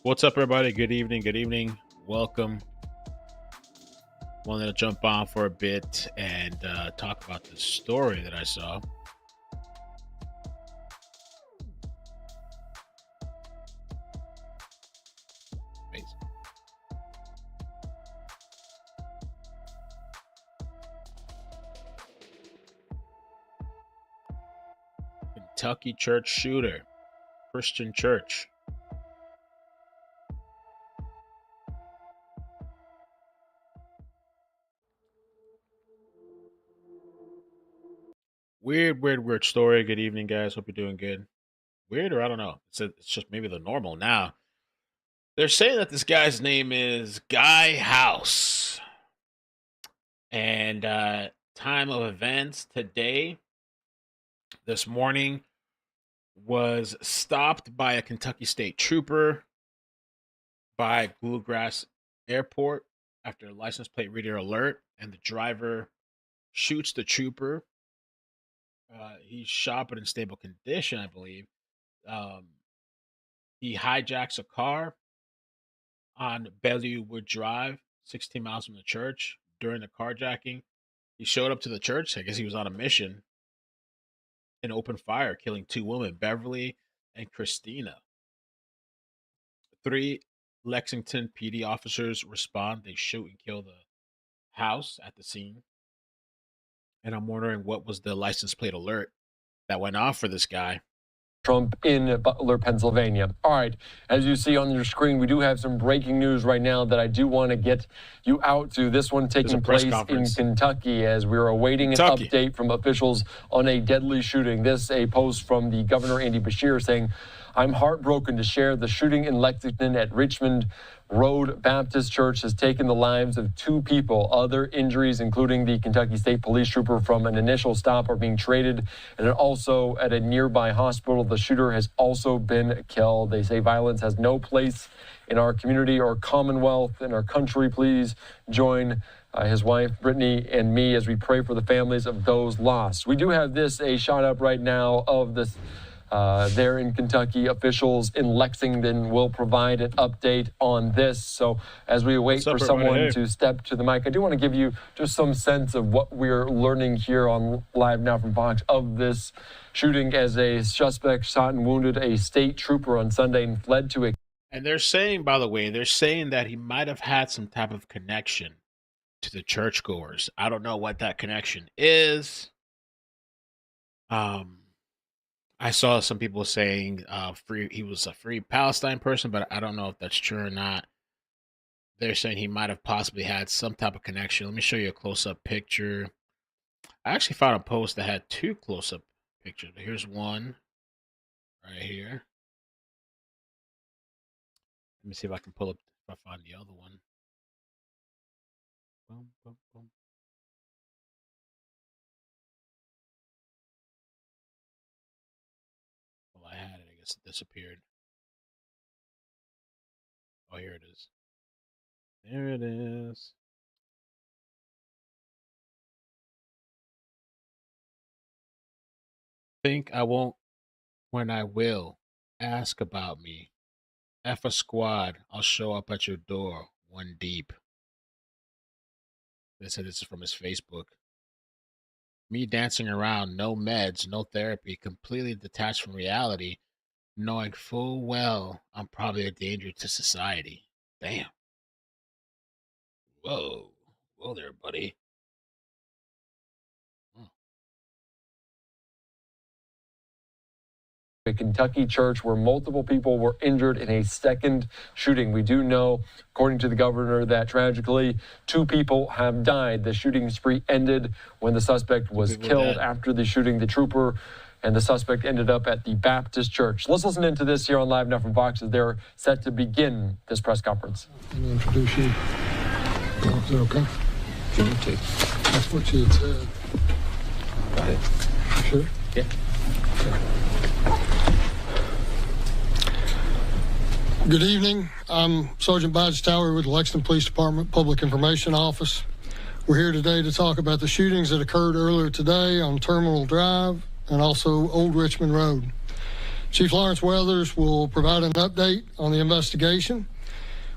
What's up, everybody? Good evening. Good evening. Welcome. Wanted to jump on for a bit and talk about the story that I saw. Amazing. Kentucky church shooter, Christian church. Weird story. Good evening, guys. Hope you're doing good. Weird, or I don't know. It's just maybe the normal now. They're saying that this guy's name is Guy House. And time of events today, this morning, was stopped by a Kentucky State Trooper by Bluegrass Airport after a license plate reader alert, and the driver shoots the trooper. He's shot but in stable condition, I believe. He hijacks a car on Bellewood Drive, 16 miles from the church. During the carjacking, he showed up to the church. I guess he was on a mission, and opened fire, killing two women, Beverly and Christina. 3 Lexington PD officers respond. They shoot and kill the house at the scene. And I'm wondering what was the license plate alert that went off for this guy. Trump in Butler, Pennsylvania. All right, as you see on your screen, we do have some breaking news right now that I do want to get you out to. This one taking place in Kentucky as we're awaiting an update from officials on a deadly shooting. This, a post from the governor, Andy Beshear, saying, "I'm heartbroken to share the shooting in Lexington at Richmond Road Baptist Church has taken the lives of 2 people. Other injuries, including the Kentucky State Police trooper from an initial stop, are being treated. And also at a nearby hospital, the shooter has also been killed. They say violence has no place in our community or commonwealth, in our country. Please join his wife, Brittany, and me as we pray for the families of those lost." We do have a shot up right now of this. There in Kentucky, officials in Lexington will provide an update on this. So as we wait for someone to step to the mic, I do want to give you just some sense of what we're learning here on Live Now from Fox of this shooting, as a suspect shot and wounded a state trooper on Sunday and fled to a... And they're saying, by the way, that he might have had some type of connection to the churchgoers. I don't know what that connection is. I saw some people saying he was a free Palestine person, but I don't know if that's true or not. They're saying he might have possibly had some type of connection. Let me show you a close-up picture. I actually found a post that had 2 close-up pictures. Here's one right here. Let me see if I can pull up, if I find the other one. Boom, boom, boom. I had it. I guess it disappeared. Oh, here it is. There it is. Think I won't when I will. Ask about me. F a squad. I'll show up at your door, 1 deep. They said this is from his Facebook. Me dancing around, no meds, no therapy, completely detached from reality, knowing full well I'm probably a danger to society. Damn. Whoa. Whoa there, buddy. A Kentucky church where multiple people were injured in a second shooting. We do know, according to the governor, that tragically 2 people have died. The shooting spree ended when the suspect was killed. After the shooting, the trooper and the suspect ended up at the Baptist church. Let's listen into this here on Live Now from Fox as they're set to begin this press conference. Let me introduce you. Is that okay? That's what you had said. Got it. Sure? Yeah. Okay. Good evening. I'm Sergeant Badge Tower with the Lexington Police Department Public Information Office. We're here today to talk about the shootings that occurred earlier today on Terminal Drive and also Old Richmond Road. Chief Lawrence Weathers will provide an update on the investigation.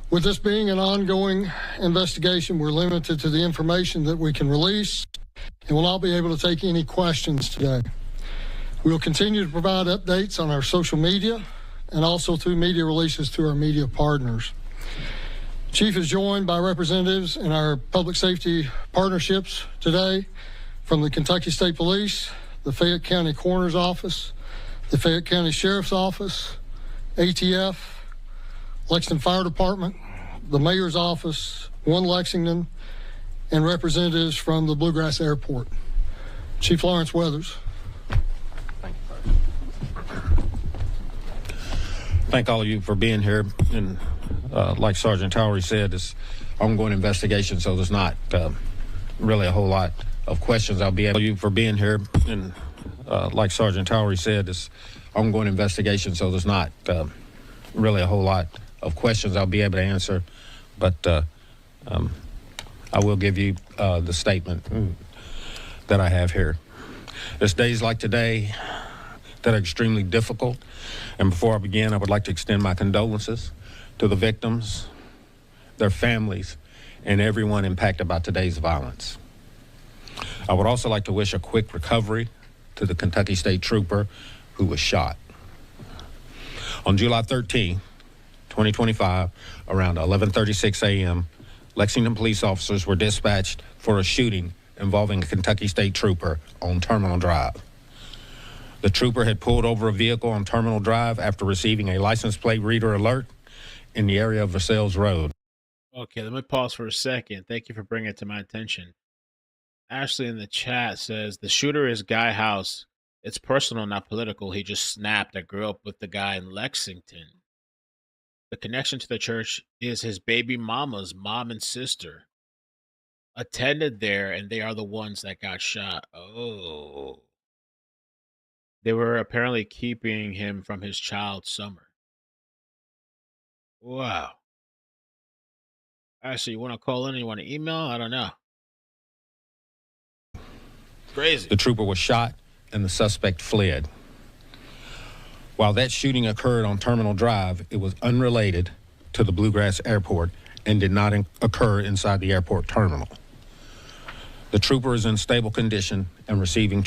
With this being an ongoing investigation, we're limited to the information that we can release and will not be able to take any questions today. We will continue to provide updates on our social media and also through media releases to our media partners. Chief is joined by representatives in our public safety partnerships today from the Kentucky State Police, the Fayette County Coroner's Office, the Fayette County Sheriff's Office, ATF, Lexington Fire Department, the Mayor's Office, One Lexington, and representatives from the Bluegrass Airport. Chief Lawrence Weathers. Thank all of you for being here. And like Sergeant Towery said, it's ongoing investigation, so there's not really a whole lot of questions I'll be able to for being here. And like Sergeant Towery said, it's ongoing investigation, so there's not really a whole lot of questions I'll be able to answer. But I will give you the statement that I have here. There's days like today that are extremely difficult. And before I begin, I would like to extend my condolences to the victims, their families, and everyone impacted by today's violence. I would also like to wish a quick recovery to the Kentucky State Trooper who was shot. On July 13, 2025, around 11:36 a.m., Lexington police officers were dispatched for a shooting involving a Kentucky State Trooper on Terminal Drive. The trooper had pulled over a vehicle on Terminal Drive after receiving a license plate reader alert in the area of Versailles Road. Okay, let me pause for a second. Thank you for bringing it to my attention. Ashley in the chat says, the shooter is Guy House. It's personal, not political. He just snapped. I grew up with the guy in Lexington. The connection to the church is his baby mama's mom and sister attended there, and they are the ones that got shot. Oh. They were apparently keeping him from his child, Summer. Wow. Actually, you want to call in? You want to email? I don't know. Crazy. The trooper was shot and the suspect fled. While that shooting occurred on Terminal Drive, it was unrelated to the Bluegrass Airport and did not occur inside the airport terminal. The trooper is in stable condition and receiving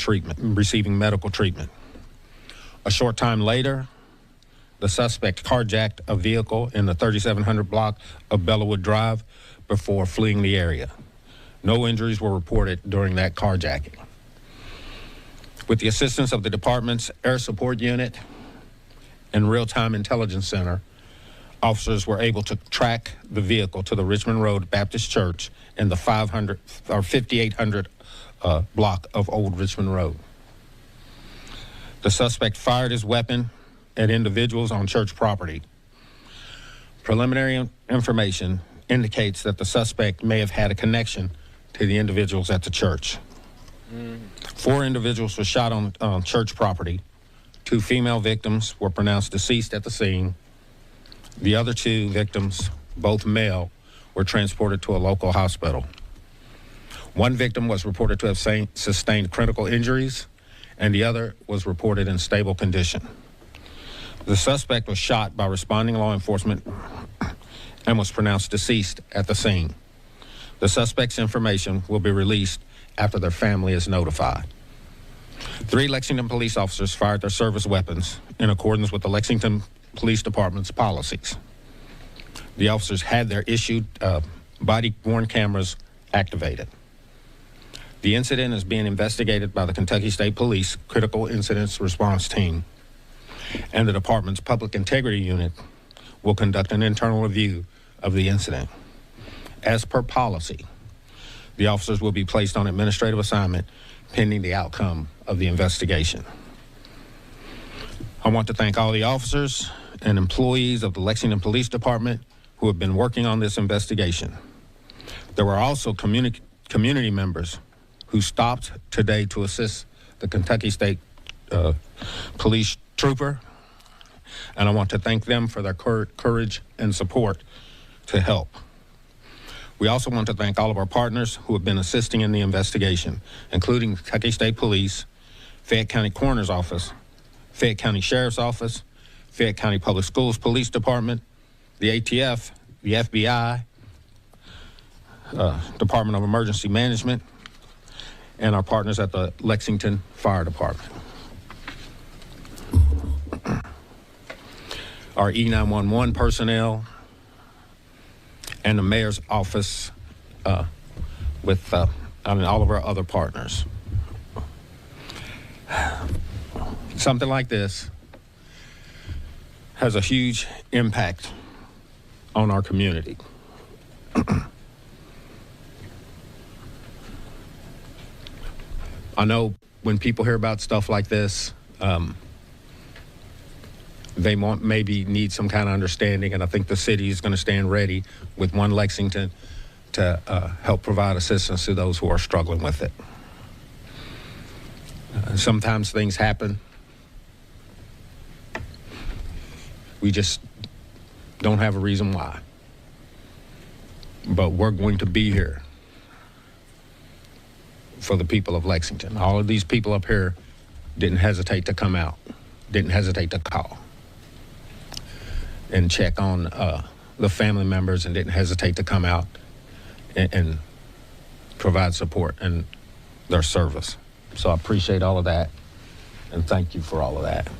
medical treatment. A short time later, the suspect carjacked a vehicle in the 3700 block of Bellawood Drive before fleeing the area. No injuries were reported during that carjacking. With the assistance of the department's Air Support Unit and Real-Time Intelligence Center, officers were able to track the vehicle to the Richmond Road Baptist Church in the 5800 block of Old Richmond Road. The suspect fired his weapon at individuals on church property. Preliminary information indicates that the suspect may have had a connection to the individuals at the church. 4 individuals were shot on church property. 2 female victims were pronounced deceased at the scene. The other 2 victims, both male, were transported to a local hospital. 1 victim was reported to have sustained critical injuries, and the other was reported in stable condition. The suspect was shot by responding law enforcement and was pronounced deceased at the scene. The suspect's information will be released after their family is notified. 3 Lexington police officers fired their service weapons in accordance with the Lexington Police Department's policies. The officers had their issued body-worn cameras activated. The incident is being investigated by the Kentucky State Police Critical Incidents Response Team, and the department's Public Integrity Unit will conduct an internal review of the incident. As per policy, the officers will be placed on administrative assignment pending the outcome of the investigation. I want to thank all the officers and employees of the Lexington Police Department who have been working on this investigation. There were also community members who stopped today to assist the Kentucky State Police Trooper, and I want to thank them for their courage and support to help. We also want to thank all of our partners who have been assisting in the investigation, including Kentucky State Police, Fayette County Coroner's Office, Fayette County Sheriff's Office, Fayette County Public Schools Police Department, the ATF, the FBI, Department of Emergency Management, and our partners at the Lexington Fire Department. Our E911 personnel, and the mayor's office with all of our other partners. Something like this has a huge impact on our community. I know when people hear about stuff like this, they maybe need some kind of understanding, and I think the city is going to stand ready with One Lexington to help provide assistance to those who are struggling with it. Sometimes things happen. We just don't have a reason why. But we're going to be here for the people of Lexington. All of these people up here didn't hesitate to come out, didn't hesitate to call and check on the family members, and didn't hesitate to come out and provide support and their service. So I appreciate all of that, and thank you for all of that.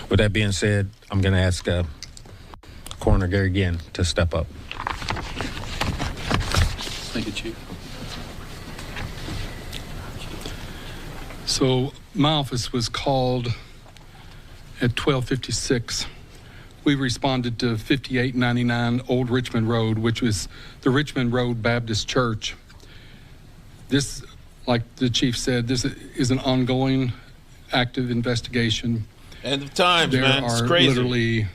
With that being said, I'm going to ask Coroner Gary Ginn to step up. Thank you, Chief. So my office was called at 12:56. We responded to 5899 Old Richmond Road, which was the Richmond Road Baptist Church. This, like the chief said, this is an ongoing, active investigation. End of times, there man. It's are crazy. Literally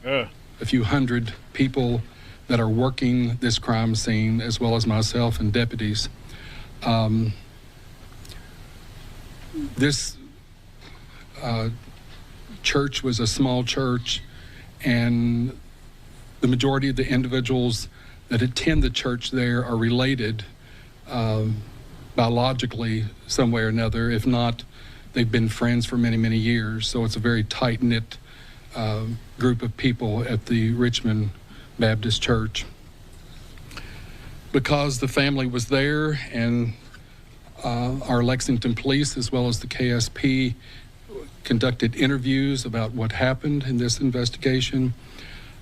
a few hundred people that are working this crime scene, as well as myself and deputies. This church was a small church, and the majority of the individuals that attend the church there are related biologically some way or another. If not, they've been friends for many, many years. So it's a very tight-knit group of people at the Richmond Baptist Church. Because the family was there, and our Lexington police, as well as the KSP, conducted interviews about what happened in this investigation,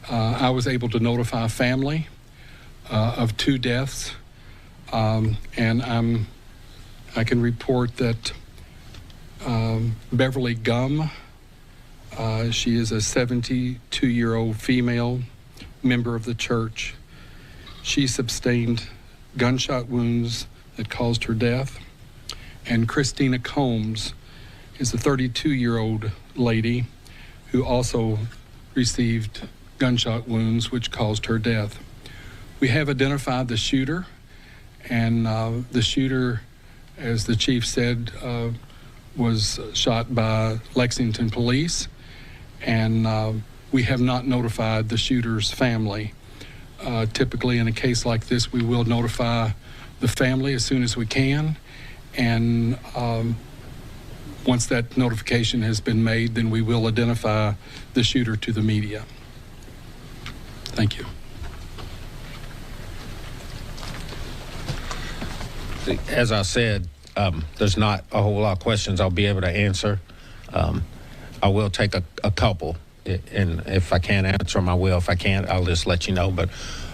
I was able to notify family of 2 deaths, and I can report that Beverly Gumm, she is a 72-year-old female member of the church. She sustained gunshot wounds that caused her death. And Christina Combs is a 32-year-old lady who also received gunshot wounds which caused her death. We have identified the shooter, and the shooter, as the chief said, was shot by Lexington police, and we have not notified the shooter's family. Typically in a case like this, we will notify the family as soon as we can, and once that notification has been made, then we will identify the shooter to the media. Thank you. As I said, there's not a whole lot of questions I'll be able to answer. I will take a couple, and if I can't answer them, I will. If I can't, I'll just let you know, but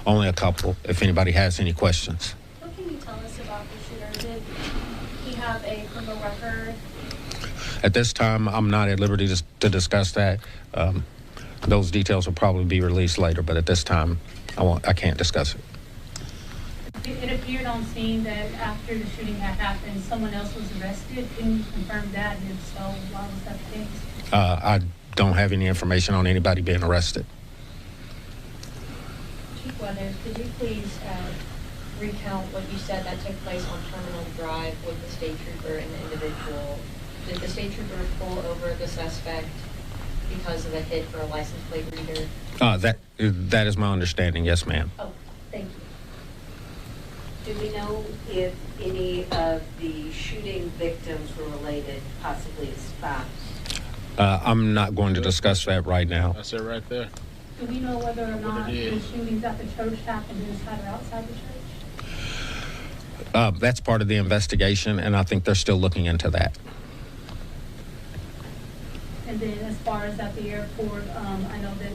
only a couple if anybody has any questions. What can you tell us about the shooter? Did he have a criminal record? At this time, I'm not at liberty to discuss that. Those details will probably be released later, but at this time, I can't discuss it. It appeared on scene that after the shooting had happened, someone else was arrested. Can you confirm that? And if so, why was that the case? I don't have any information on anybody being arrested. Chief Weathers, could you please recount what you said that took place on Terminal Drive with the state trooper and the individual? Did the state trooper pull over the suspect because of a hit for a license plate reader? That is my understanding, yes, ma'am. Oh, thank you. Do we know if any of the shooting victims were related possibly as spies? I'm not going to discuss that right now. That's it right there. Do we know whether or not the shootings at the church happened inside or outside the church? That's part of the investigation, and I think they're still looking into that. And then as far as at the airport, I know that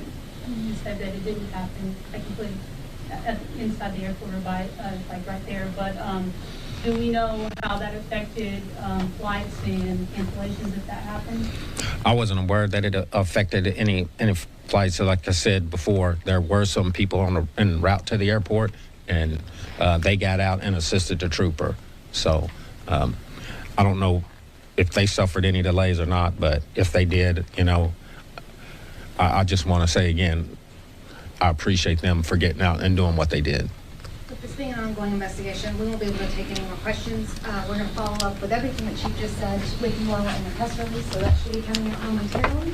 you said that it didn't happen technically inside the airport or by like right there, but do we know how that affected flights and cancellations if that happened? I wasn't aware that it affected any flights. So like I said before, there were some people en route to the airport, and they got out and assisted the trooper. So I don't know if they suffered any delays or not, but if they did, you know, I just want to say again, I appreciate them for getting out and doing what they did. With this being an ongoing investigation, we won't be able to take any more questions. We're going to follow up with everything that Chief just said with more in the press release, so that should be coming out momentarily.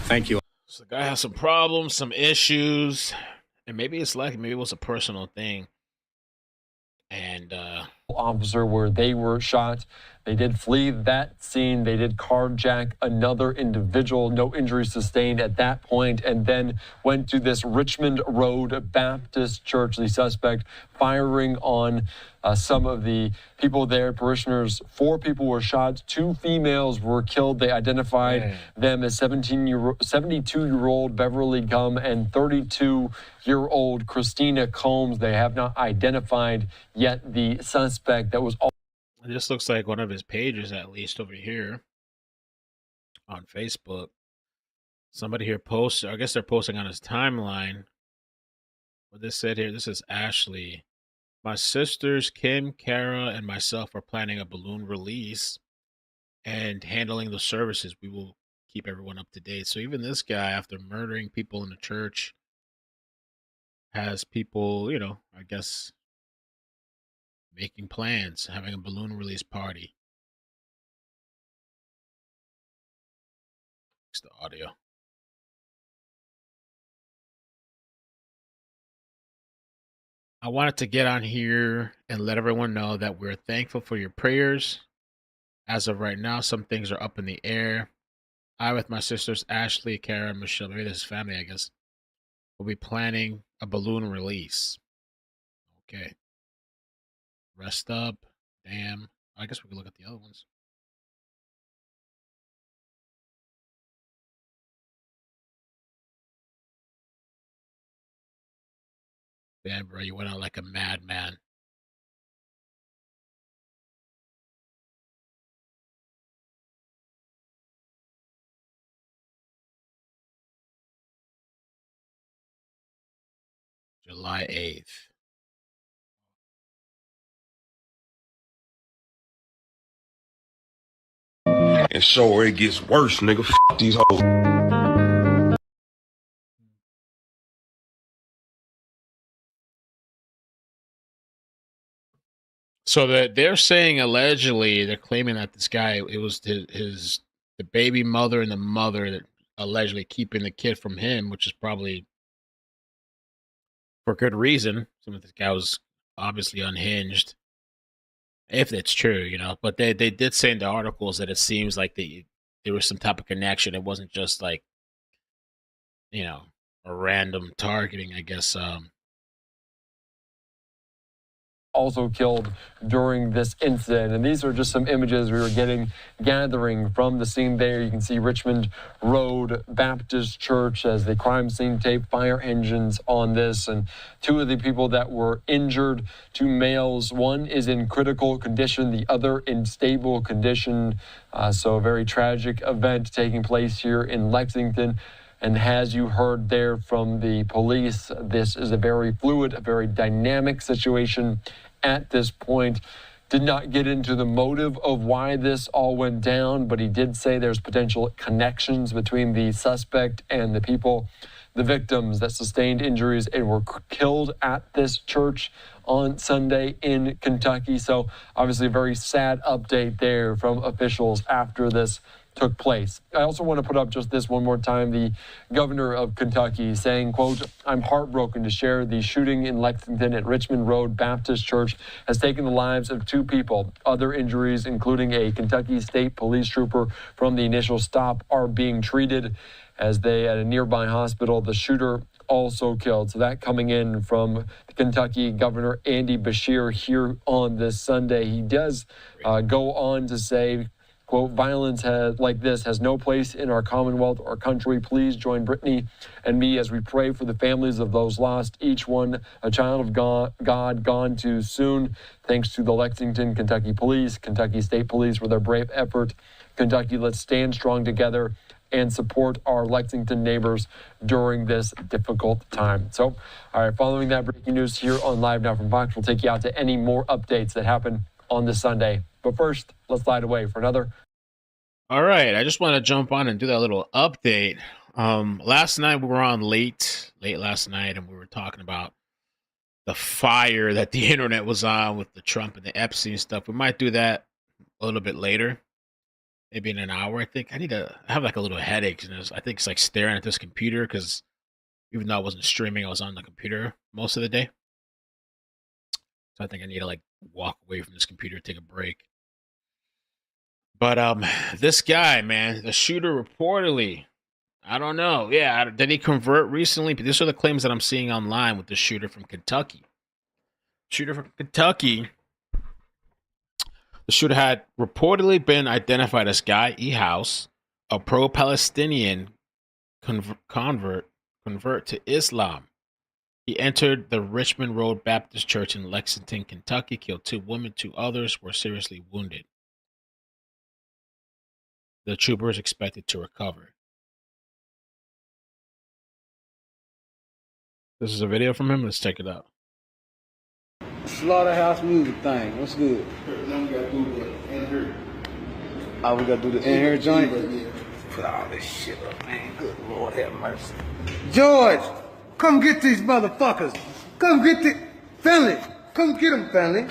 Thank you. So the guy has some problems, some issues, and maybe it was a personal thing. And officer where they were shot. They did flee that scene. They did carjack another individual, no injuries sustained at that point, and then went to this Richmond Road Baptist Church. The suspect firing on some of the people there, parishioners. 4 people were shot. 2 females were killed. They identified them as 72-year-old Beverly Gumm and 32-year-old Christina Combs. They have not identified yet the suspect that was all. This looks like one of his pages, at least over here on Facebook. Somebody here posted, I guess they're posting on his timeline. What this said here, this is Ashley. My sisters, Kim, Kara, and myself are planning a balloon release and handling the services. We will keep everyone up to date. So even this guy, after murdering people in the church, has people, you know, I guess, making plans, having a balloon release party. It's the audio. I wanted to get on here and let everyone know that we're thankful for your prayers. As of right now, some things are up in the air. I, with my sisters Ashley, Kara, and Michelle, maybe this is family, I guess, will be planning a balloon release. Okay. Rest up. Damn. I guess we could look at the other ones. Damn, bro, you went out like a madman. July 8th. And so it gets worse, nigga. F these hoes. So that they're saying allegedly, they're claiming that this guy, it was the baby mother and the mother that allegedly keeping the kid from him, which is probably for good reason. Some of this guy was obviously unhinged. If it's true, you know, but they did say in the articles that it seems like there was some type of connection. It wasn't just like, you know, a random targeting, I guess. Also killed during this incident. And these are just some images we were gathering from the scene there. You can see Richmond Road Baptist Church as the crime scene tape, fire engines on this, and 2 of the people that were injured, 2 males. One is in critical condition, the other in stable condition. So a very tragic event taking place here in Lexington. And as you heard there from the police, this is a very fluid, a very dynamic situation at this point. Did not get into the motive of why this all went down, but he did say there's potential connections between the suspect and the people, the victims that sustained injuries and were killed at this church on Sunday in Kentucky. So obviously a very sad update there from officials after this took place. I also want to put up just this one more time. The governor of Kentucky saying, quote, "I'm heartbroken to share the shooting in Lexington at Richmond Road Baptist Church has taken the lives of 2 people. Other injuries, including a Kentucky State Police trooper from the initial stop, are being treated as they at a nearby hospital. The shooter also killed." So that coming in from Kentucky Governor Andy Beshear here on this Sunday. He does go on to say, quote, "Violence like this has no place in our Commonwealth or country. Please join Brittany and me as we pray for the families of those lost, each one a child of God gone too soon. Thanks to the Lexington, Kentucky Police, Kentucky State Police for their brave effort. Kentucky, let's stand strong together and support our Lexington neighbors during this difficult time." So, all right, following that breaking news here on Live Now from Fox, we'll take you out to any more updates that happen on this Sunday. But first, let's slide away for another. All right, I just want to jump on and do that little update. Last night we were on late last night, and we were talking about the fire that the internet was on with the Trump and the Epstein stuff. We might do that a little bit later, maybe in an hour. I think I have like a little headache, and I think it's like staring at this computer because even though I wasn't streaming, I was on the computer most of the day. So I think I need to like walk away from this computer, take a break. But this guy, man, the shooter reportedly, I don't know. Yeah, did he convert recently? But these are the claims that I'm seeing online with the shooter from Kentucky. Shooter from Kentucky. The shooter had reportedly been identified as Guy E. House, a pro-Palestinian convert to Islam. He entered the Richmond Road Baptist Church in Lexington, Kentucky, killed 2 women, 2 others were seriously wounded. The trooper is expected to recover. This is a video from him. Let's check it out. Slaughterhouse music thing. What's good? Now we gotta do the in here. Oh, we gotta do the in here joint? Put all this shit up, man. Good Lord have mercy. George, come get these motherfuckers. Come get the family. Come get them, family.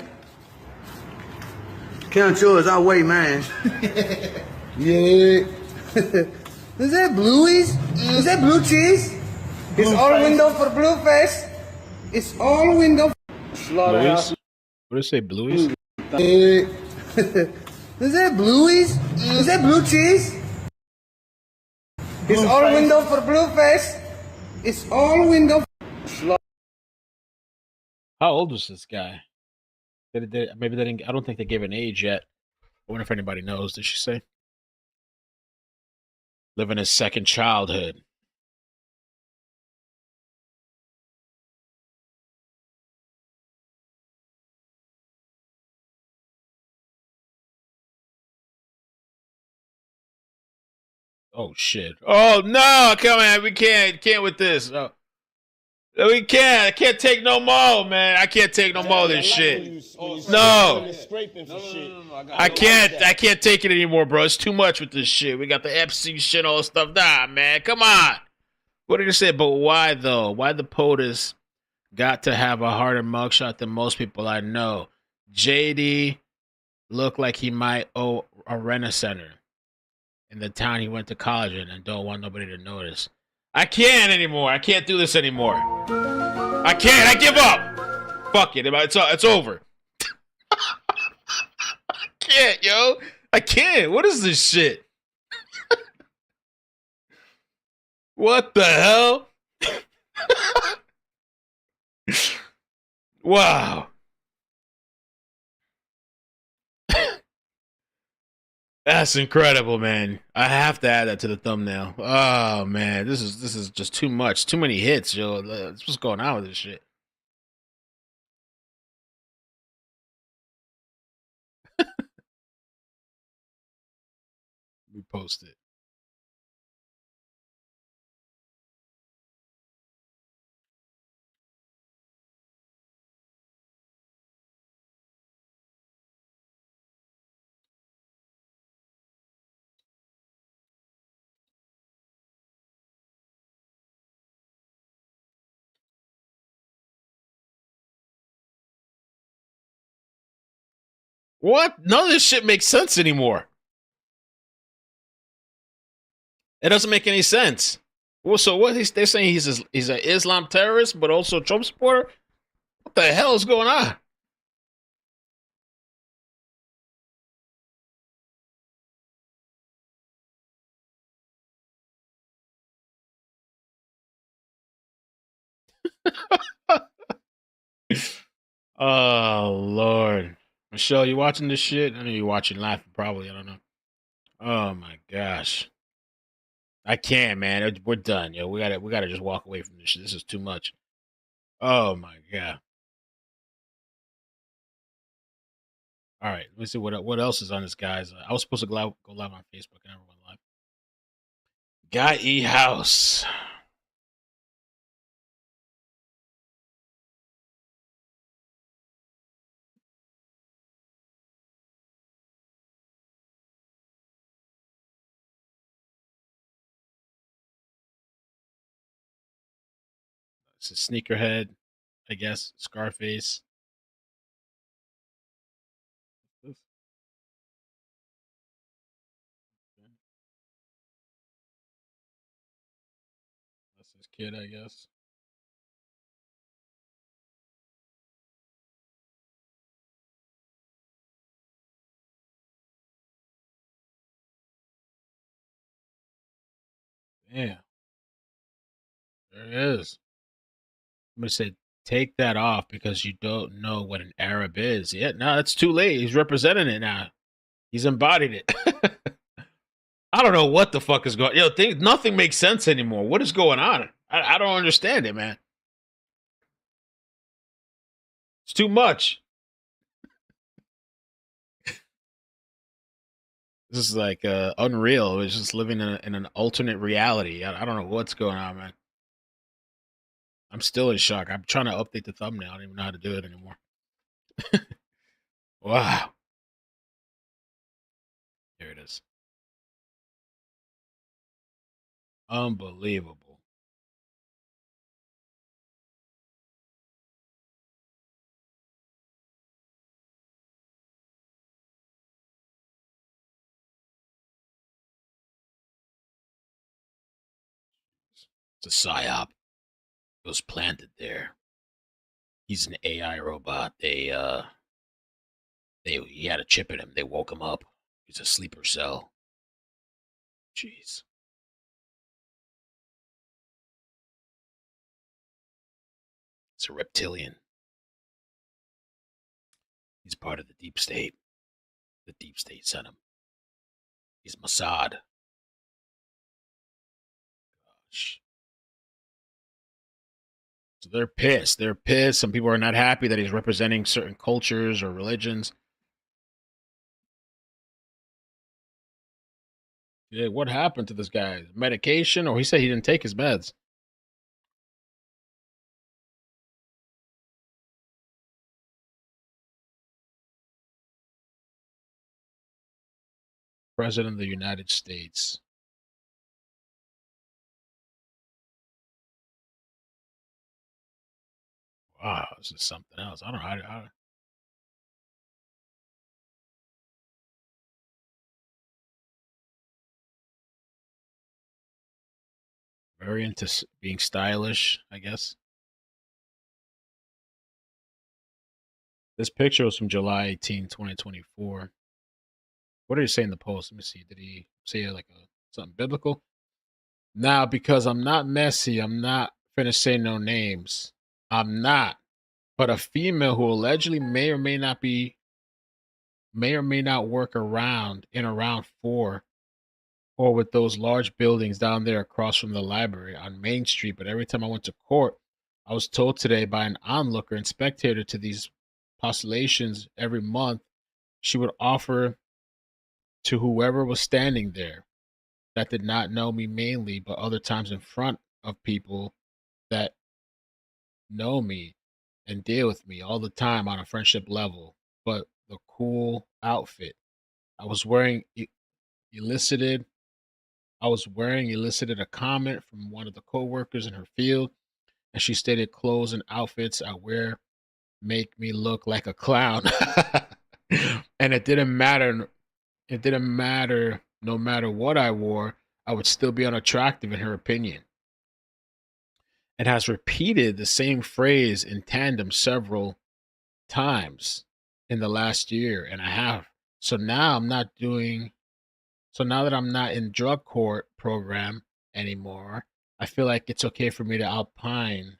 Count yours, I'll wait mine. Yeah. Is that blueies? Is that blue cheese? It's all window for blue face. It's all window. Slaughterhouse. What did it say, blueies? Is that blueies? Is that blue cheese? It's all window for blue face. It's all window. How old was this guy? Maybe they didn't. I don't think they gave an age yet. I wonder if anybody knows. Did she say? Living his second childhood. Oh shit! Oh no! Come on, we can't with this. Oh. We can't. I can't take no more, man. I can't take no more of this shit. No. I can't take it anymore, bro. It's too much with this shit. We got the Epstein shit, all this stuff. Nah, man. Come on. What did you say? But why, though? Why the POTUS got to have a harder mugshot than most people I know? JD looked like he might owe a rent-a-center in the town he went to college in and don't want nobody to notice. I can't anymore. I can't do this anymore. I can't. I give up. Fuck it. It's over. I can't, yo. I can't. What is this shit? What the hell? Wow. That's incredible, man. I have to add that to the thumbnail. Oh man, this is just too much. Too many hits, yo. What's going on with this shit? We post it. What? None of this shit makes sense anymore. It doesn't make any sense. Well, so what they're saying he's an Islam terrorist, but also a Trump supporter? What the hell is going on? Oh Lord, Michelle, you watching this shit? I know you're watching, laughing probably. I don't know. Oh my gosh, I can't, man. We're done, yo. We gotta just walk away from this shit. This is too much. Oh my god. All right, let me see what else is on this guy's. I was supposed to go live on Facebook and everyone live. Guy E House. It's a sneakerhead, I guess. Scarface. That's his kid, I guess. Yeah. There it is. I'm gonna say take that off because you don't know what an Arab is. Yeah, no, it's too late. He's representing it now. He's embodied it. I don't know what the fuck is going. Nothing makes sense anymore. What is going on? I don't understand it, man. It's too much. This is like unreal. It's just living in an alternate reality. I don't know what's going on, man. I'm still in shock. I'm trying to update the thumbnail. I don't even know how to do it anymore. Wow. Here it is. Unbelievable. It's a psyop. It was planted there. He's an AI robot. He had a chip in him. They woke him up. He's a sleeper cell. Jeez. It's a reptilian. He's part of the deep state. The deep state sent him. He's Mossad. Gosh. So they're pissed. They're pissed. Some people are not happy that he's representing certain cultures or religions. Yeah, what happened to this guy? Medication? Or he said he didn't take his meds. President of the United States. Wow, this is something else. I don't know how to very into being stylish, I guess. This picture was from July 18, 2024. What did he say in the post? Let me see. Did he say like something biblical? Now, because I'm not messy, I'm not finna say no names. I'm not. But a female who allegedly may or may not work around 4 or with those large buildings down there across from the library on Main Street. But every time I went to court, I was told today by an onlooker and spectator to these postulations every month, she would offer to whoever was standing there that did not know me mainly, but other times in front of people that know me and deal with me all the time on a friendship level. But the cool outfit I was wearing elicited a comment from one of the co-workers in her field, and she stated clothes and outfits I wear make me look like a clown. And it didn't matter no matter what I wore. I would still be unattractive in her opinion, and has repeated the same phrase in tandem several times in the last year and a half. So now I'm not doing so now that I'm not in drug court program anymore, I feel like it's okay for me to opine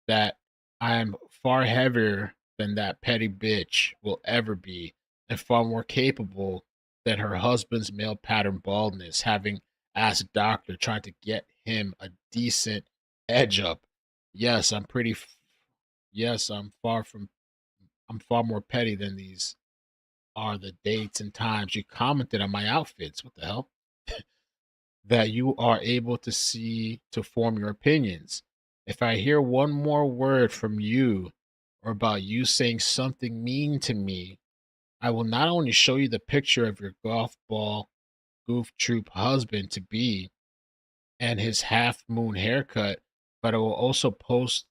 that I'm far heavier than that petty bitch will ever be, and far more capable than her husband's male pattern baldness, having asked doctor trying to get him a decent edge up. Yes, yes, I'm far more petty than these are the dates and times you commented on my outfits. What the hell? That you are able to see to form your opinions. If I hear one more word from you or about you saying something mean to me, I will not only show you the picture of your golf ball goof troop husband to be and his half moon haircut, but I will also post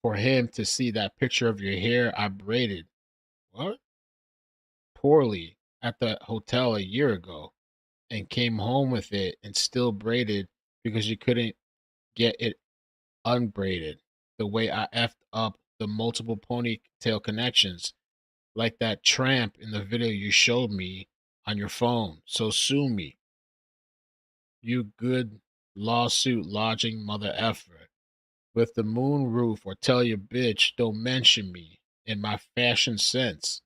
for him to see that picture of your hair I braided. What? Poorly at the hotel a year ago and came home with it and still braided because you couldn't get it unbraided the way I effed up the multiple ponytail connections like that tramp in the video you showed me on your phone. So sue me, you good lawsuit lodging mother effer with the moon roof, or tell your bitch don't mention me in my fashion sense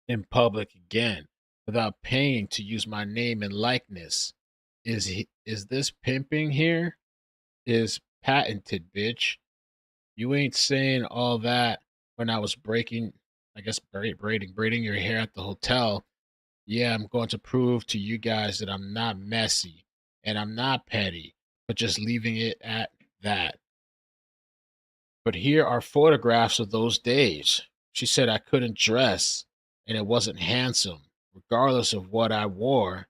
in public again without paying to use my name and likeness. Is this pimping here? Is patented, bitch. You ain't saying all that when I was braiding your hair at the hotel. Yeah, I'm going to prove to you guys that I'm not messy and I'm not petty, but just leaving it at that. But here are photographs of those days. She said I couldn't dress and it wasn't handsome, regardless of what I wore.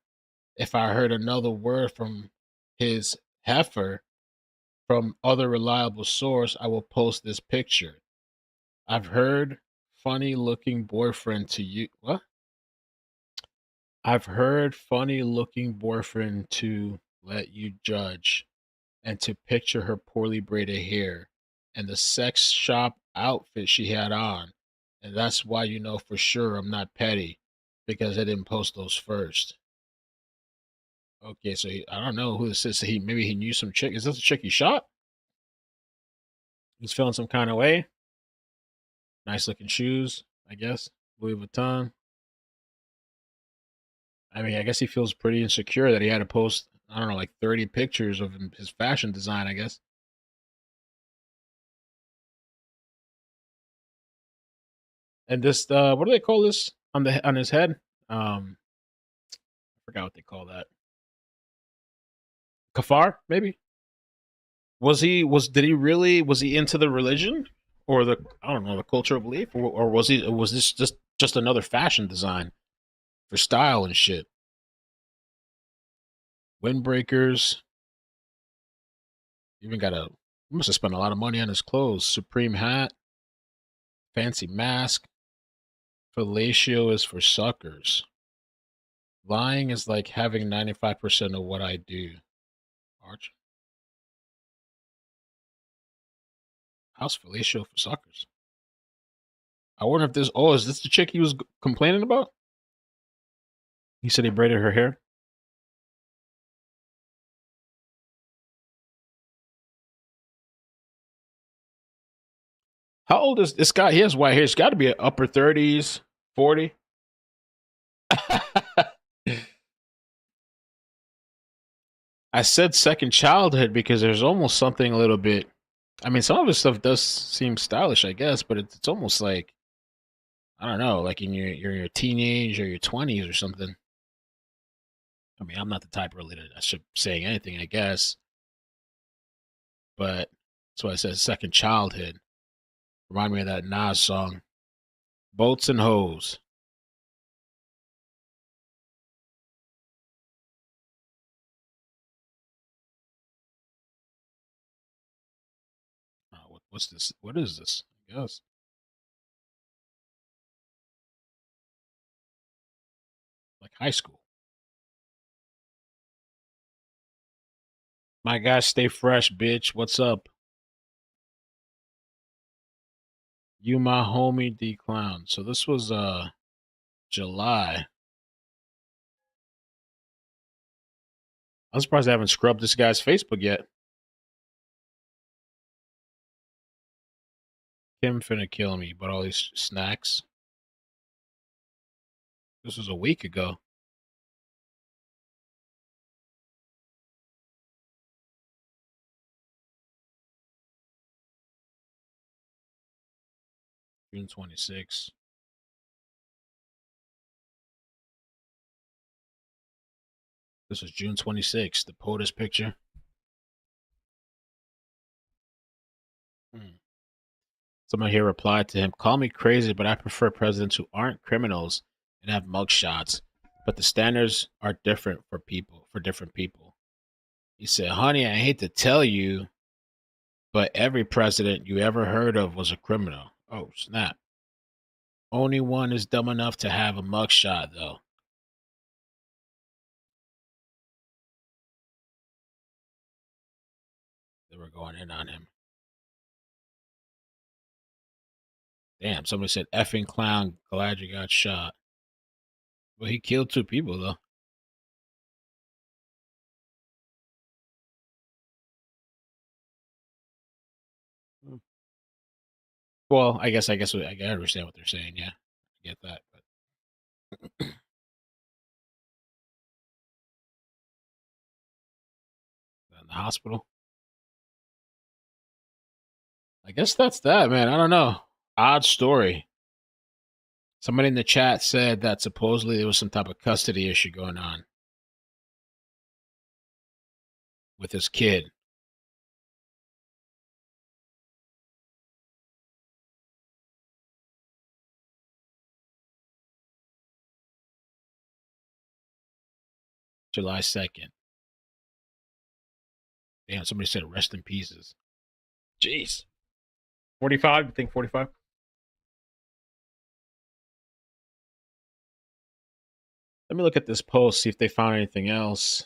If I heard another word from his heifer from other reliable source, I will post this picture. I've heard funny looking boyfriend to you. What? I've heard funny looking boyfriend to let you judge and to picture her poorly braided hair and the sex shop outfit she had on. And that's why you know for sure I'm not petty because I didn't post those first. Okay, so I don't know who this is. So maybe he knew some chick. Is this a chick he shot? He's feeling some kind of way. Nice looking shoes, I guess. Louis Vuitton. I mean, I guess he feels pretty insecure that he had to post, I don't know, like 30 pictures of his fashion design, I guess. And this, what do they call this on his head? I forgot what they call that. Kafar, maybe. Was he into the religion or the, I don't know, the cultural belief, or was this just another fashion design for style and shit? Windbreakers. Even got a, he must have spent a lot of money on his clothes. Supreme hat, fancy mask. Fellatio is for suckers. Lying is like having 95% of what I do. Arch. How's fellatio for suckers? I wonder if this, oh, is this the chick he was complaining about? He said he braided her hair. How old is this guy? He has white hair. He's got to be upper 30s, 40. I said second childhood because there's almost something a little bit. I mean, some of his stuff does seem stylish, I guess, but it's almost like, I don't know, like in your teenage or your 20s or something. I mean, I'm not the type really to I should saying anything, I guess, but that's why I said second childhood. Remind me of that Nas song, "Boats and Hoes." What's this? What is this? I guess. Like high school. My guys, stay fresh, bitch. What's up? You my homie D Clown. So this was July. I'm surprised I haven't scrubbed this guy's Facebook yet. Kim finna kill me, but all these snacks. This was a week ago. June 26th. This was June 26th, the POTUS picture. Someone here replied to him, call me crazy, but I prefer presidents who aren't criminals and have mugshots. But the standards are different for different people. He said, honey, I hate to tell you, but every president you ever heard of was a criminal. Oh, snap. Only one is dumb enough to have a mugshot, though. They were going in on him. Damn, somebody said, effing clown, glad you got shot. Well, he killed 2 people, though. Well, I guess I understand what they're saying. Yeah, I get that. But in the hospital, I guess that's that, man. I don't know. Odd story. Somebody in the chat said that supposedly there was some type of custody issue going on with his kid. July 2nd. Damn, somebody said rest in pieces. Jeez. 45? You think 45? Let me look at this post, see if they found anything else.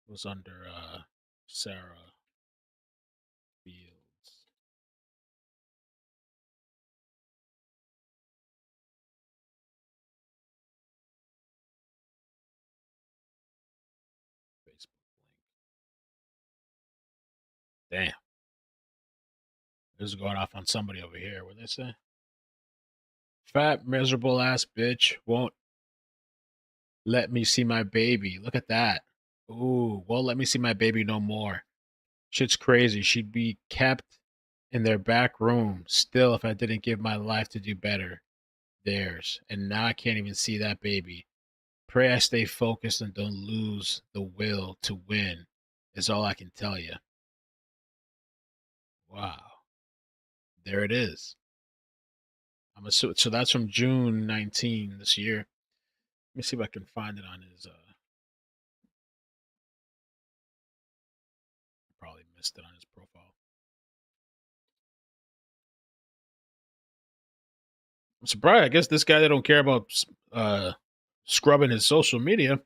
It was under Sarah Fields. Damn. This is going off on somebody over here. What did they say? Fat, miserable ass bitch won't let me see my baby. Look at that. Ooh, won't let me see my baby no more. Shit's crazy. She'd be kept in their back room still if I didn't give my life to do better. Theirs. And now I can't even see that baby. Pray I stay focused and don't lose the will to win is all I can tell you. Wow. There it is. So that's from June 19 this year. Let me see if I can find it on his probably missed it on his profile. I'm surprised. I guess this guy, they don't care about scrubbing his social media.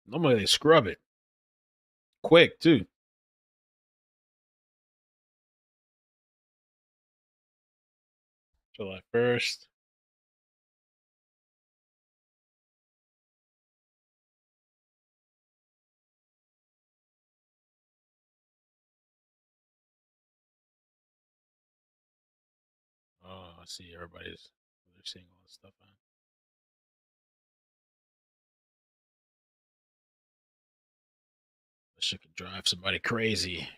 Normally they scrub it. Quick, too. July 1st. Oh, I see they're seeing all this stuff on. This shit could drive somebody crazy.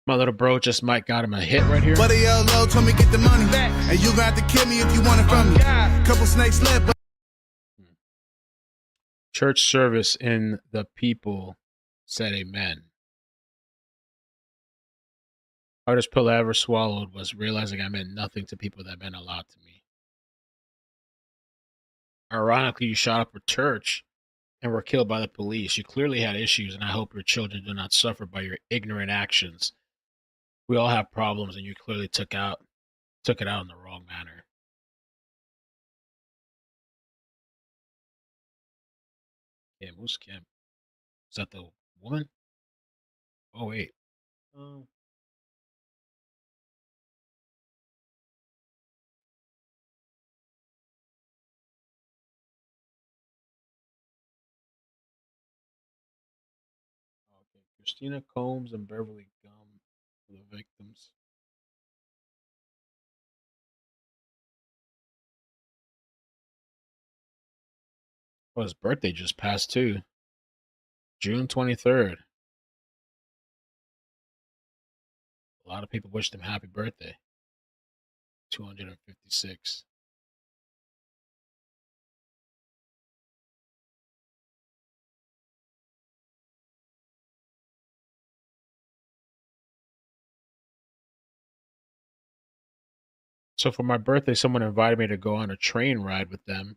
My little bro just might got him a hit right here. Buddy Low told me get the money back, and you got to kill me if you want it from me. Couple snakes left. Church service in the people said amen. Hardest pill I ever swallowed was realizing I meant nothing to people that meant a lot to me. Ironically, you shot up a church and were killed by the police. You clearly had issues, and I hope your children do not suffer by your ignorant actions. We all have problems, and you clearly took it out in the wrong manner. Kim, who's Kim? Is that the woman? Oh wait. Okay, Christina Combs and Beverly Gumm for the victims. Well, his birthday just passed too. June 23rd. A lot of people wished him happy birthday. 256. So for my birthday, someone invited me to go on a train ride with them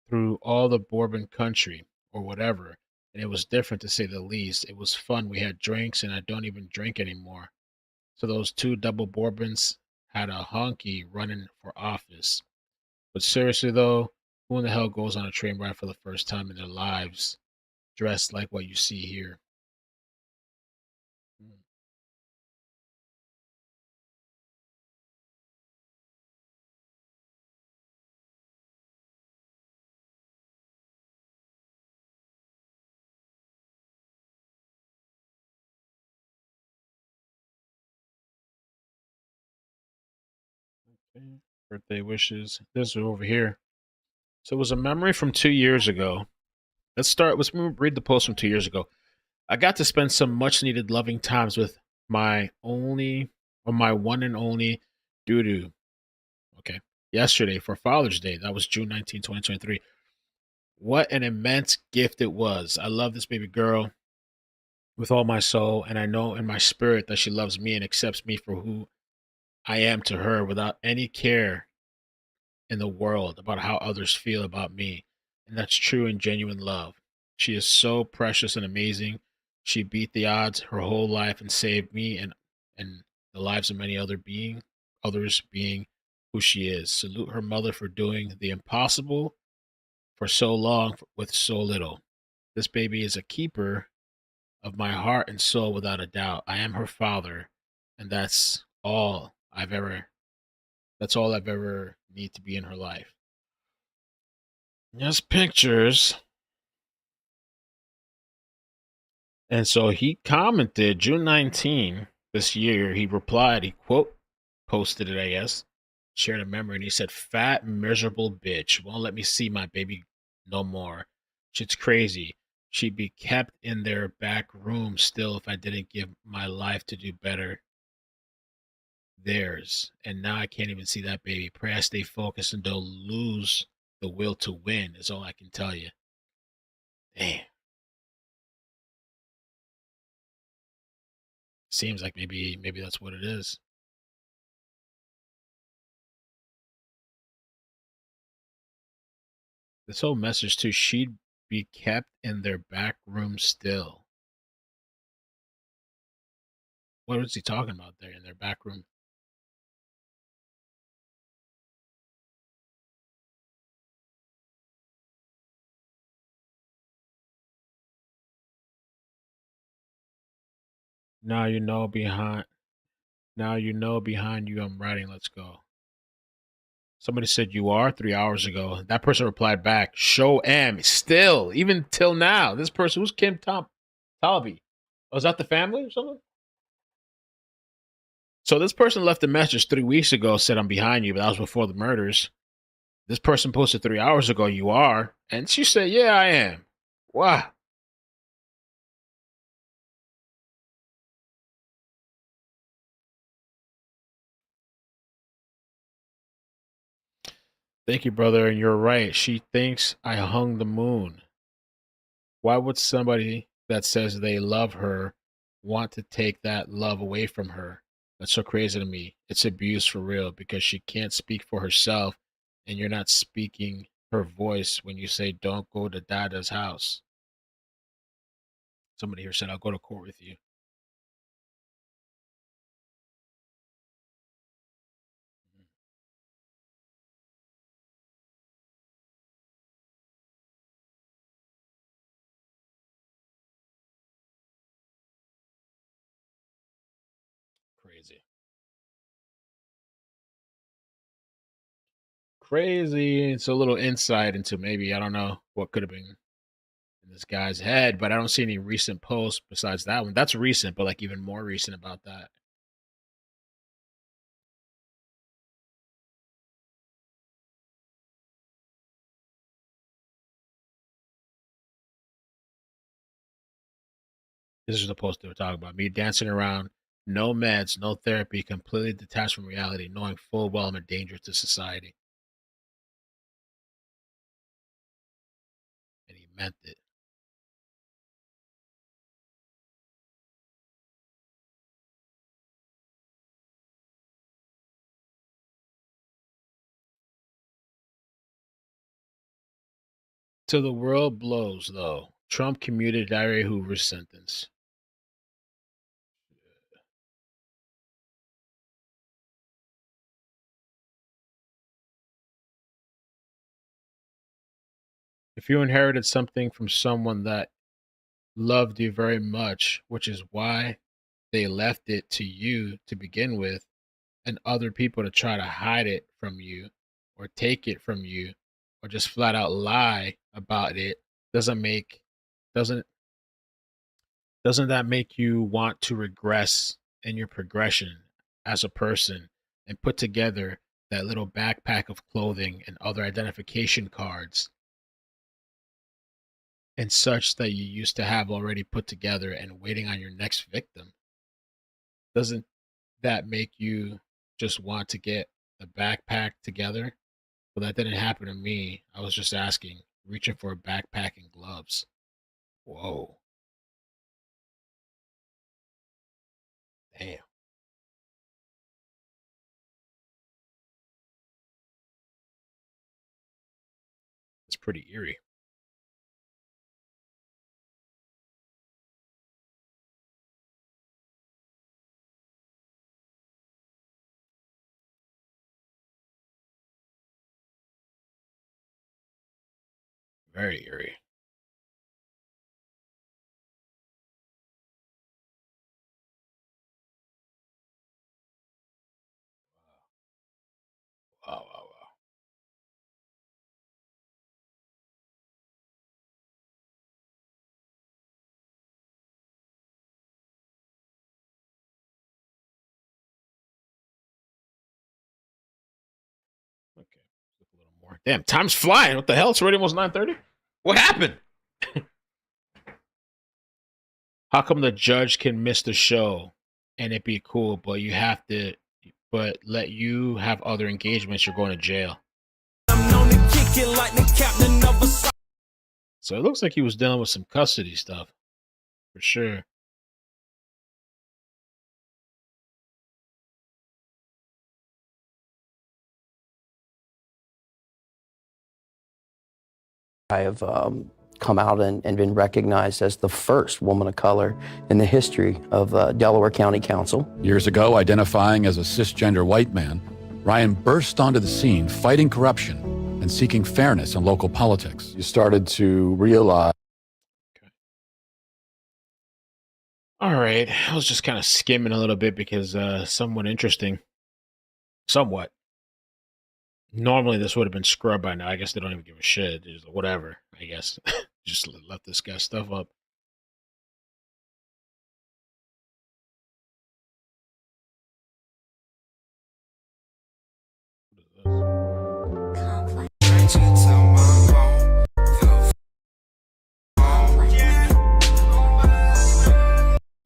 through all the Bourbon country or whatever. And it was different to say the least. It was fun. We had drinks, and I don't even drink anymore. So those two double Bourbons had a honky running for office. But seriously though, who in the hell goes on a train ride for the first time in their lives dressed like what you see here? Okay. Birthday wishes. This is over here. So it was a memory from 2 years ago. Let's read the post from 2 years ago. I got to spend some much needed loving times with my one and only doo-doo. Okay. Yesterday for Father's Day. That was June 19, 2023. What an immense gift it was. I love this baby girl with all my soul, and I know in my spirit that she loves me and accepts me for who I am to her without any care in the world about how others feel about me. And that's true and genuine love. She is so precious and amazing. She beat the odds her whole life and saved me and the lives of many others being who she is. Salute her mother for doing the impossible for so long with so little. This baby is a keeper of my heart and soul without a doubt. I am her father, and that's all I've ever need to be in her life. Just pictures. And so he commented June 19 this year. He replied, he posted it, I guess, shared a memory, and he said, "Fat, miserable bitch. Won't let me see my baby no more. Shit's crazy. She'd be kept in their back room still if I didn't give my life to do better theirs. And now I can't even see that baby. Pray I stay focused and don't lose the will to win is all I can tell you." Damn. Seems like maybe that's what it is. This whole message too, she'd be kept in their back room still. What was he talking about there in their back room? Now you know behind you I'm writing, let's go. Somebody said you are 3 hours ago. That person replied back, show M. Still, even till now. This person, who's Kim Talby? Oh, is that the family or something? So this person left a message 3 weeks ago, said I'm behind you, but that was before the murders. This person posted 3 hours ago, you are. And she said, yeah, I am. Wow. Thank you, brother. And you're right. She thinks I hung the moon. Why would somebody that says they love her want to take that love away from her? That's so crazy to me. It's abuse for real because she can't speak for herself and you're not speaking her voice when you say, "Don't go to Dada's house." Somebody here said, "I'll go to court with you." Crazy. Crazy. It's a little insight into maybe, I don't know what could have been in this guy's head, but I don't see any recent posts besides that one. That's recent, but like even more recent about that. This is the post they were talking about. Me dancing around, no meds, no therapy, completely detached from reality, knowing full well I'm a danger to society. And he meant it. Till the world blows, though. Trump commuted Larry Hoover's sentence. If you inherited something from someone that loved you very much, which is why they left it to you to begin with, and other people to try to hide it from you or take it from you or just flat out lie about it, doesn't that make you want to regress in your progression as a person and put together that little backpack of clothing and other identification cards and such that you used to have already put together and waiting on your next victim? Doesn't that make you just want to get the backpack together? Well, that didn't happen to me. I was just asking, reaching for a backpack and gloves. Whoa. Damn. It's pretty eerie. Very eerie. Wow. Okay, look a little more. Damn, time's flying. What the hell? It's already almost 9:30. What happened? How come the judge can miss the show and it be cool, but let you have other engagements? You're going to jail. So it looks like he was dealing with some custody stuff, for sure. I have come out and been recognized as the first woman of color in the history of Delaware County Council. Years ago, identifying as a cisgender white man, Ryan burst onto the scene fighting corruption and seeking fairness in local politics. You started to realize. Okay. All right. I was just kind of skimming a little bit because somewhat interesting. Somewhat. Normally this would have been scrubbed by now. I guess they don't even give a shit. Just whatever, I guess. Just left this guy's stuff up.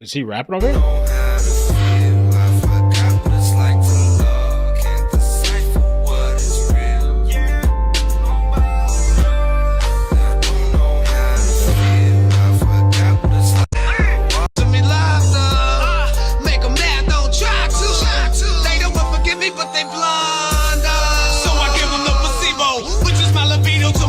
Is he rapping over here? But they blind. So I give them the placebo, which is my libido to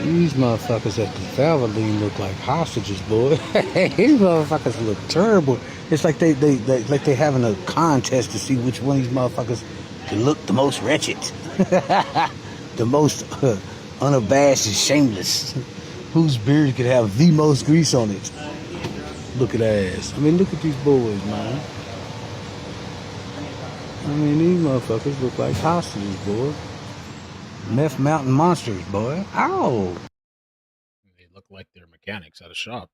These motherfuckers at the Valvoline look like hostages, boy. These motherfuckers look terrible. It's like they having a contest to see which one of these motherfuckers can look the most wretched, the most unabashed and shameless. Whose beard could have the most grease on it? Look at ass. I mean, look at these boys, man. I mean, these motherfuckers look like hostages, boy. Meth Mountain monsters, boy. Ow! They look like they're mechanics at a shop.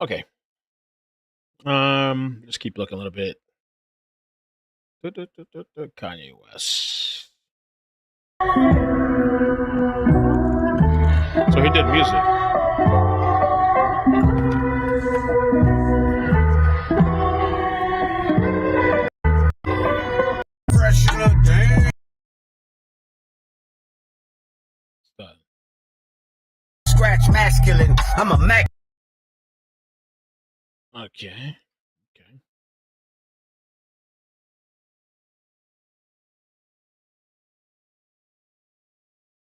Okay. Just keep looking a little bit. Kanye West. So he did music. Scratch masculine. I'm a Mac. Okay.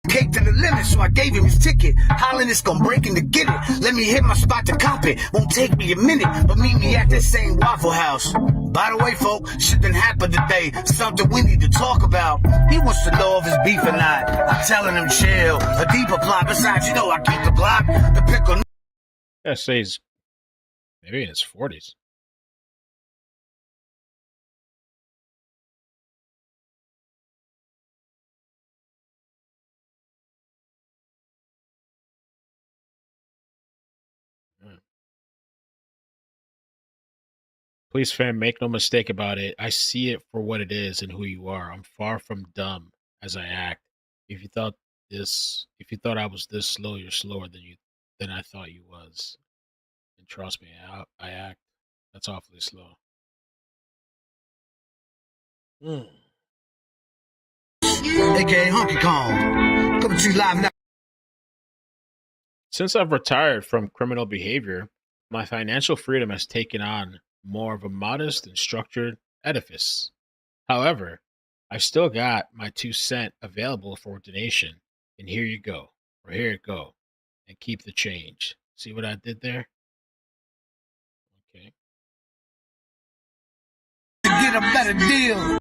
Cake to the limit, so I gave him his ticket. Hollin' it's gonna break in to get it. Let me hit my spot to cop it. Won't take me a minute, but meet me at that same Waffle House. By the way, folk, shit done happened today. Something we need to talk about. He wants to know if it's beef or not. I'm telling him chill. A deeper plot. Besides, you know I keep the block. The pickle. I say he's maybe in his 40s. Please, fam, make no mistake about it. I see it for what it is and who you are. I'm far from dumb as I act. If you thought I was this slow, you're slower than I thought you was. And trust me, I act. That's awfully slow. AKA Honky Kong. Coming to you live now. Since I've retired from criminal behavior, my financial freedom has taken on more of a modest and structured edifice. However, I've still got my 2 cents available for donation, and here you go, or here it go, and keep the change. See what I did there? Okay. To get a better deal.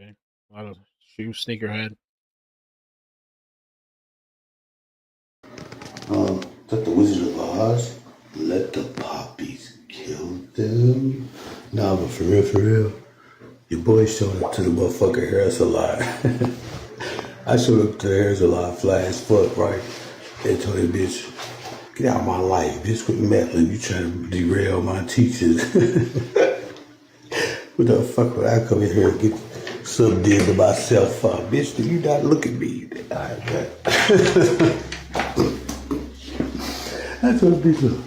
Okay. A lot of shoe sneakerhead. Is that the Wizard of Oz? Let the poppies kill them. Nah, but for real, your boy showed up to the motherfucking hair salon. I showed up to the hair salon fly as fuck, right? They told that bitch, get out of my life, bitch, quit meddling. You trying to derail my teachers. What the fuck would I come in here and get some deal to myself for? Bitch, do you not look at me? That's what bitch look.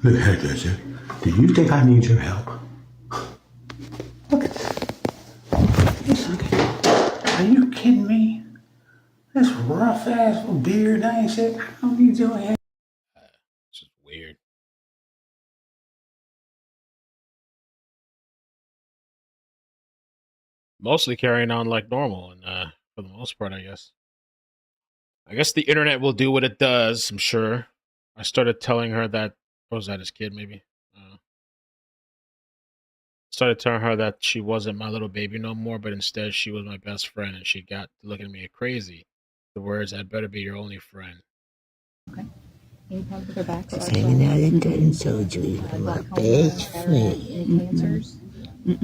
Look at that. Do you think I need your help? Look at that. Are you kidding me? This rough ass beard, I ain't shit. I don't need your help. It's just weird. Mostly carrying on like normal, and for the most part, I guess the internet will do what it does. I'm sure. I started telling her that. What was that, his kid? Maybe. Started telling her that she wasn't my little baby no more, but instead she was my best friend, and she got to looking at me crazy. The words, "I'd better be your only friend." Okay. Saying that it didn't told you you're my best friend. No,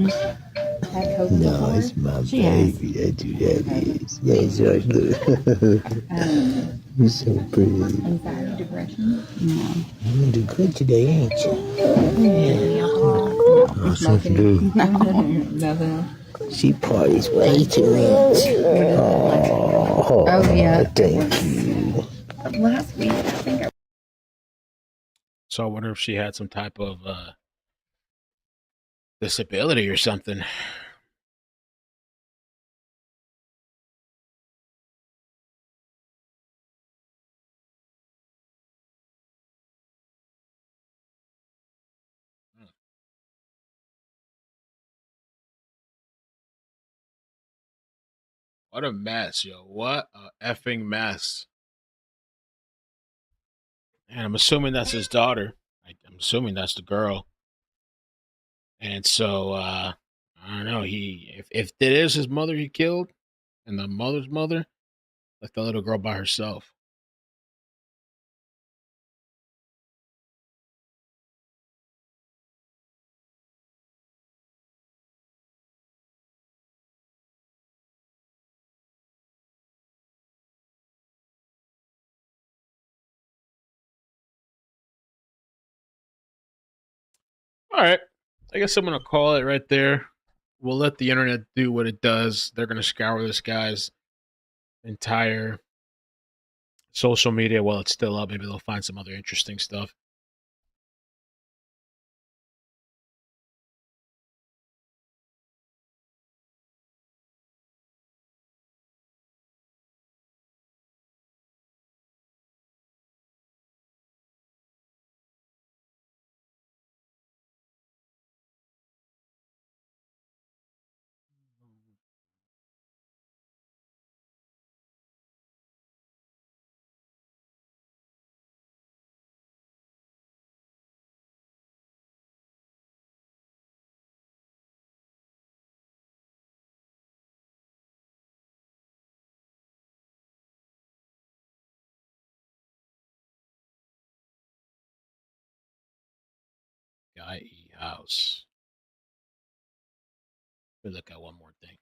it's my baby. That's who that is. Yeah, George, look. You're so pretty. Anxiety, depression? No. You're gonna do good today, ain't you? Yeah. Oh, something to do. Nothing. She parties way too much. Oh, yeah. Thank you. Last week, I think So I wonder if she had some type of disability or something. What a mess, yo. What a effing mess. And I'm assuming that's his daughter. I'm assuming that's the girl. And so, I don't know. If it is his mother he killed and the mother's mother, left the little girl by herself. All right. I guess I'm going to call it right there. We'll let the internet do what it does. They're going to scour this guy's entire social media while it's still up. Maybe they'll find some other interesting stuff. Guy E House. Let me look at one more thing.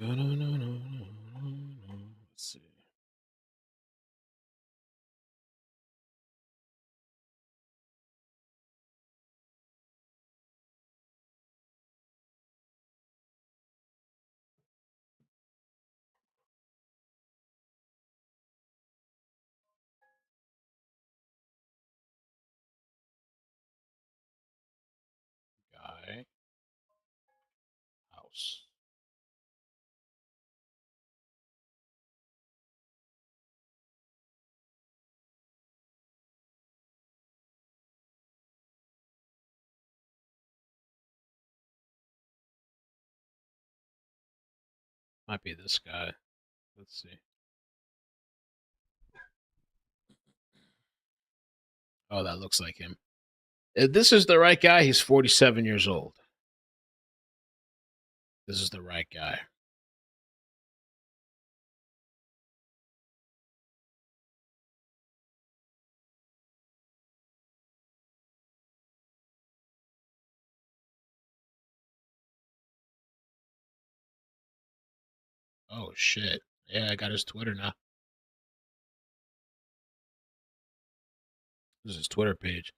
Let's see. Guy House. Might be this guy. Let's see. Oh, that looks like him. If this is the right guy, he's 47 years old. This is the right guy. Oh, shit. Yeah, I got his Twitter now. This is his Twitter page.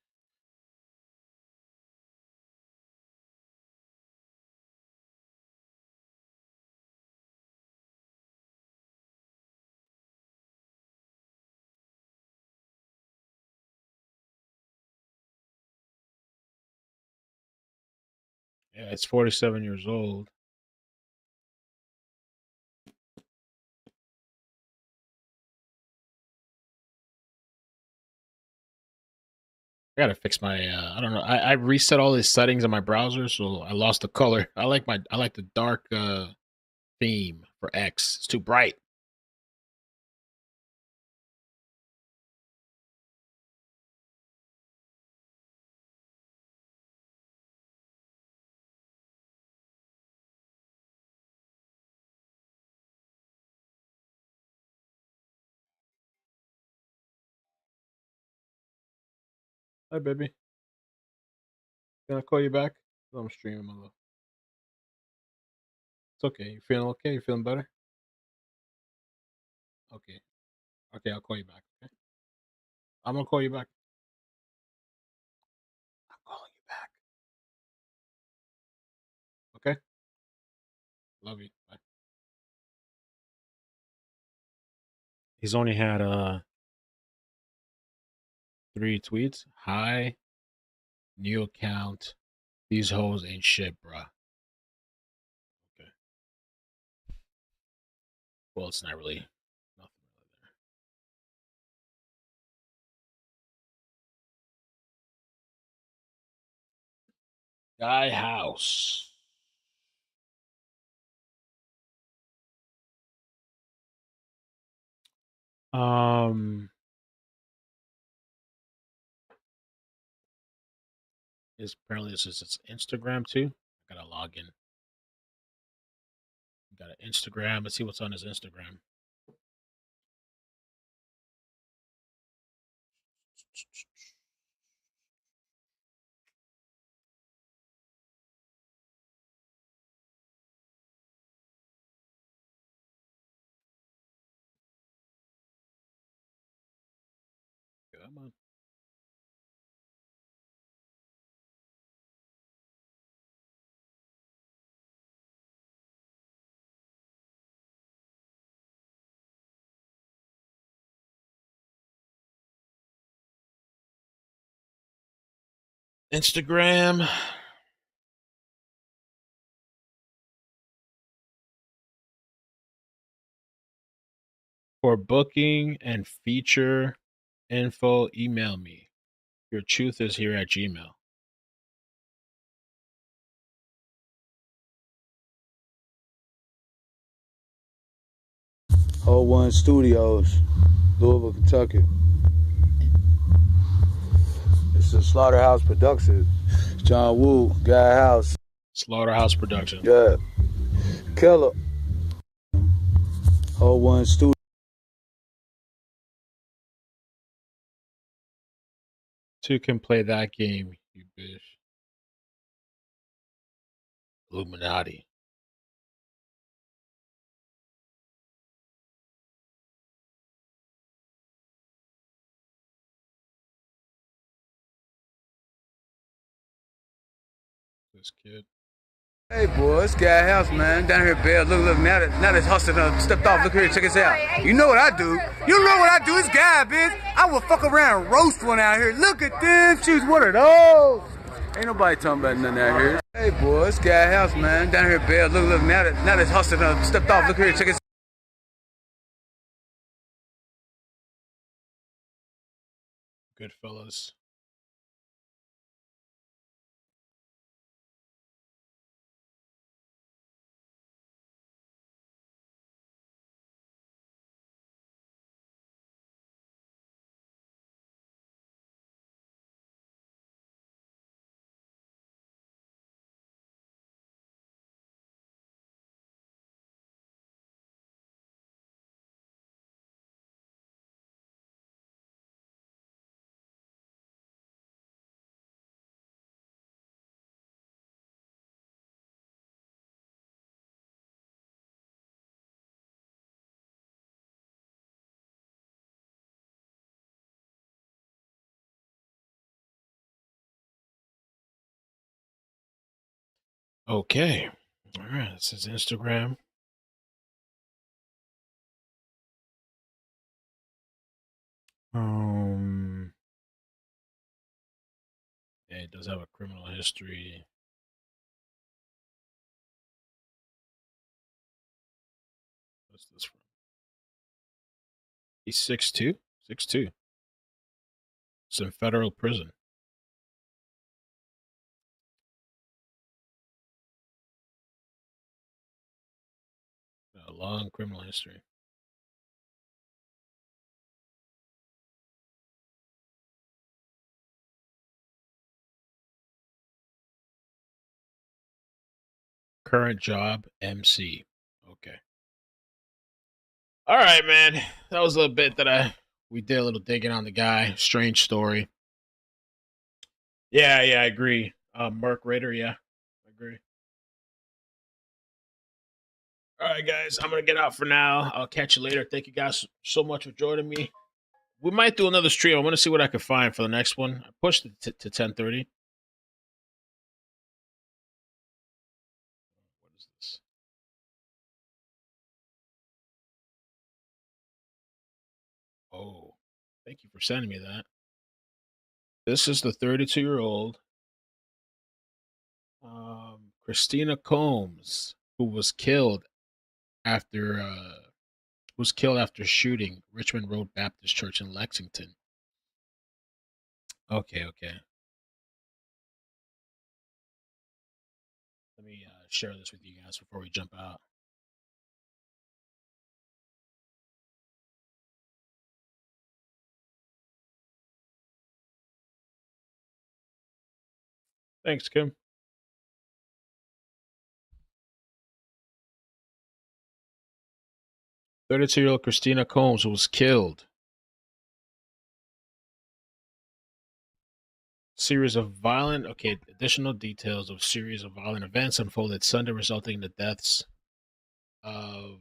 Yeah, it's 47 years old. I gotta fix my. I don't know. I reset all these settings in my browser, so I lost the color. I like the dark theme for X. It's too bright. Hi, baby. Can I call you back? I'm streaming my love. It's okay. You feeling okay? You feeling better? Okay. Okay, I'll call you back. Okay. I'm gonna call you back. I'm calling you back. Okay. Love you. Bye. He's only had 3 tweets. Hi, new account. These hoes ain't shit, bruh. Okay. Well, it's not really nothing really there. Guy House. Is apparently this is its Instagram too. I gotta log in. Got an Instagram. Let's see what's on his Instagram. Come on. Instagram. For booking and feature info, email me. Your truth is here at Gmail. Whole One Studios, Louisville, Kentucky. It's a Slaughterhouse production. John Woo, Guy House. Slaughterhouse Production. Yeah. Killer. Whole One Studio. Two can play that game, you bitch. Illuminati. This kid. Hey boy, it's Guy House, man. Down here at Bell. Look, now that Hustle stepped off. Look here, check this out. You know what I do? You know what I do? It's Guy, bitch. I will fuck around and roast one out here. Look at them. She's one of those. Ain't nobody talking about nothing out here. Hey boy, it's Guy House, man. Down here at Bell. Look, now that Hustle stepped off. Look here, check this out. Goodfellas. Okay. All right. This is Instagram. Yeah, it does have a criminal history. What's this from? He's 6'2". 6'2". It's in federal prison. A long criminal history. Current job, MC. Okay. All right, man. That was a bit that we did a little digging on the guy. Strange story. Yeah, I agree. Merc Raider, yeah. I agree. All right, guys, I'm going to get out for now. I'll catch you later. Thank you guys so much for joining me. We might do another stream. I want to see what I can find for the next one. I pushed it to 10:30. What is this? Oh, thank you for sending me that. This is the 32-year-old Christina Combs, who was killed after shooting Richmond Road Baptist Church in Lexington. Okay. Let me share this with you guys before we jump out. Thanks, Kim. "32-year-old Christina Combs was killed. Additional details of series of violent events unfolded Sunday, resulting in the deaths of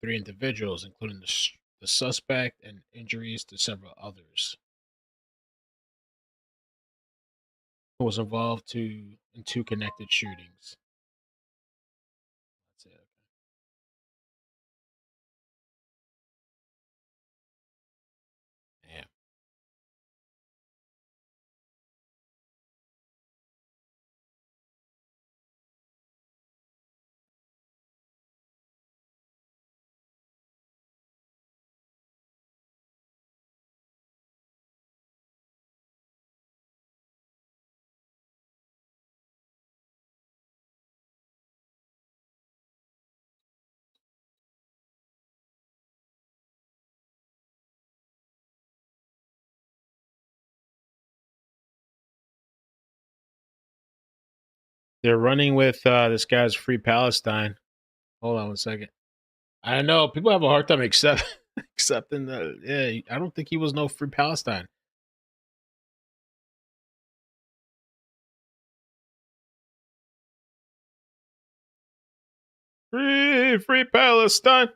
3 individuals, including the suspect, and injuries to several others, who was involved in 2 connected shootings." That's it. Damn. They're running with this guy's Free Palestine. Hold on one second. I know people have a hard time accepting that. Yeah, I don't think he was no Free Palestine. Free Palestine.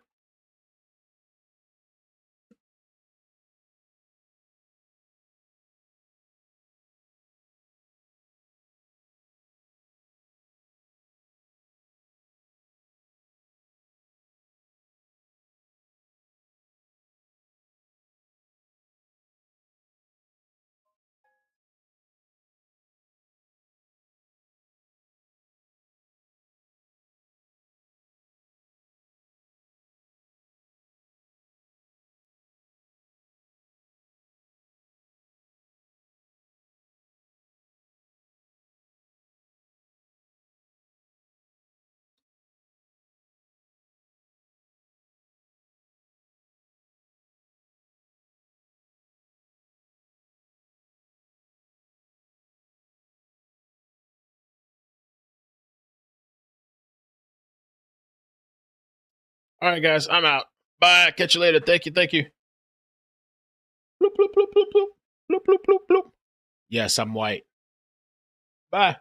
All right, guys, I'm out. Bye. Catch you later. Thank you. Bloop, bloop, bloop, bloop, bloop. Bloop, bloop, bloop, bloop. Yes, I'm white. Bye.